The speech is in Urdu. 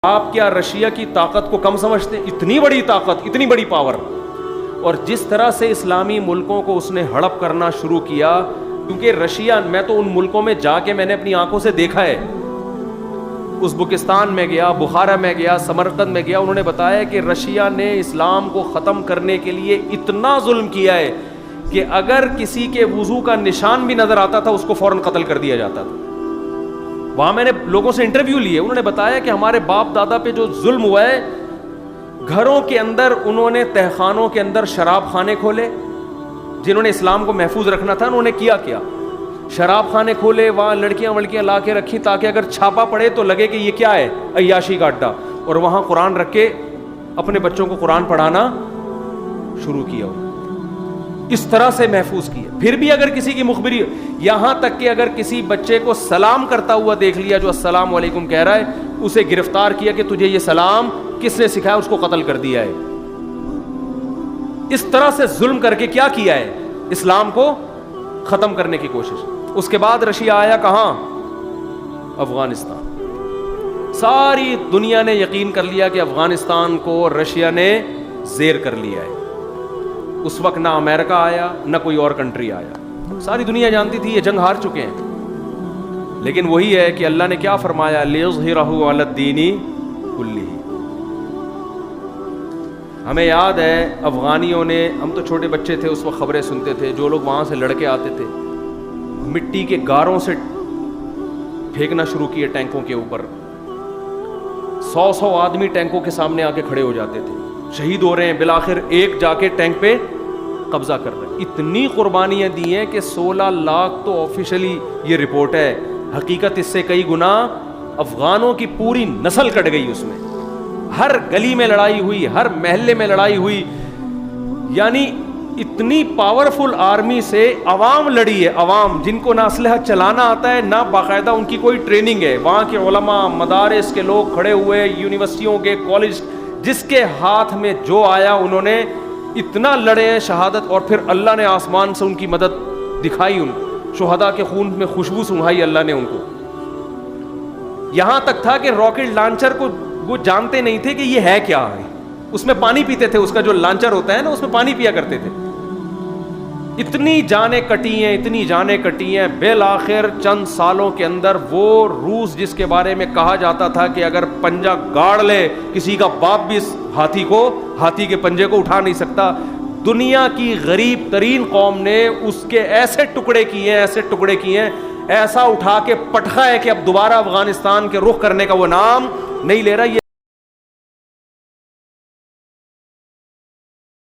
آپ کیا رشیا کی طاقت کو کم سمجھتے ہیں؟ اتنی بڑی طاقت، اتنی بڑی پاور. اور جس طرح سے اسلامی ملکوں کو اس نے ہڑپ کرنا شروع کیا، کیونکہ رشیا، میں تو ان ملکوں میں جا کے میں نے اپنی آنکھوں سے دیکھا ہے. ازبکستان میں گیا، بخارا میں گیا، سمرقند میں گیا، انہوں نے بتایا کہ رشیا نے اسلام کو ختم کرنے کے لیے اتنا ظلم کیا ہے کہ اگر کسی کے وضو کا نشان بھی نظر آتا تھا اس کو فوراً قتل کر دیا جاتا تھا. وہاں میں نے لوگوں سے انٹرویو لیے، انہوں نے بتایا کہ ہمارے باپ دادا پہ جو ظلم ہوا ہے، گھروں کے اندر انہوں نے تہخانوں کے اندر شراب خانے کھولے. جنہوں نے اسلام کو محفوظ رکھنا تھا انہوں نے کیا شراب خانے کھولے، وہاں لڑکیاں لا کے رکھی تاکہ اگر چھاپا پڑے تو لگے کہ یہ کیا ہے، عیاشی کا اڈا. اور وہاں قرآن رکھ کے اپنے بچوں کو قرآن پڑھانا شروع کیا. اس طرح سے محفوظ کیا. پھر بھی اگر کسی کی مخبری، یہاں تک کہ اگر کسی بچے کو سلام کرتا ہوا دیکھ لیا جو السلام علیکم کہہ رہا ہے، اسے گرفتار کیا کہ تجھے یہ سلام کس نے سکھایا، اس کو قتل کر دیا ہے. اس طرح سے ظلم کر کے کیا کیا ہے، اسلام کو ختم کرنے کی کوشش. اس کے بعد رشیا آیا کہاں؟ افغانستان. ساری دنیا نے یقین کر لیا کہ افغانستان کو رشیا نے زیر کر لیا ہے. اس وقت نہ امریکہ آیا نہ کوئی اور کنٹری آیا. ساری دنیا جانتی تھی یہ جنگ ہار چکے ہیں. لیکن وہی ہے کہ اللہ نے کیا فرمایا، لِيُظْهِرَهُ عَلَى الدِّينِ كُلِّهِ. ہمیں یاد ہے افغانیوں نے، ہم تو چھوٹے بچے تھے اس وقت خبریں سنتے تھے، جو لوگ وہاں سے لڑکے آتے تھے مٹی کے گاروں سے پھینکنا شروع کیے ٹینکوں کے اوپر. 100 آدمی ٹینکوں کے سامنے آ کے کھڑے ہو جاتے تھے، شہید ہو رہے ہیں. بالآخر ایک جا کے ٹینک پہ قبضہ کر رہے ہیں. اتنی قربانیاں دی ہیں کہ 16 لاکھ تو آفیشلی یہ رپورٹ ہے، حقیقت اس سے کئی گنا افغانوں کی پوری نسل کٹ گئی. اس میں ہر گلی میں لڑائی ہوئی، ہر محلے میں لڑائی ہوئی. یعنی اتنی پاورفل آرمی سے عوام لڑی ہے، عوام جن کو نہ اسلحہ چلانا آتا ہے نہ باقاعدہ ان کی کوئی ٹریننگ ہے. وہاں کے علماء، مدارس کے لوگ کھڑے ہوئے، یونیورسٹیوں کے، کالج، جس کے ہاتھ میں جو آیا انہوں نے اتنا لڑے ہیں شہادت. اور پھر اللہ نے آسمان سے ان کی مدد دکھائی، ان شہداء کے خون میں خوشبو سنگھائی اللہ نے ان کو. یہاں تک تھا کہ راکٹ لانچر کو وہ جانتے نہیں تھے کہ یہ ہے کیا ہے. اس میں پانی پیتے تھے، اس کا جو لانچر ہوتا ہے نا اس میں پانی پیا کرتے تھے. اتنی جانیں کٹی ہیں، اتنی جانیں کٹی ہیں. بالآخر چند سالوں کے اندر وہ روس جس کے بارے میں کہا جاتا تھا کہ اگر پنجہ گاڑ لے کسی کا باپ بھی اس ہاتھی کے پنجے کو اٹھا نہیں سکتا، دنیا کی غریب ترین قوم نے اس کے ایسے ٹکڑے کیے ہیں، ایسا اٹھا کے پٹخا ہے کہ اب دوبارہ افغانستان کے رخ کرنے کا وہ نام نہیں لے رہا. یہ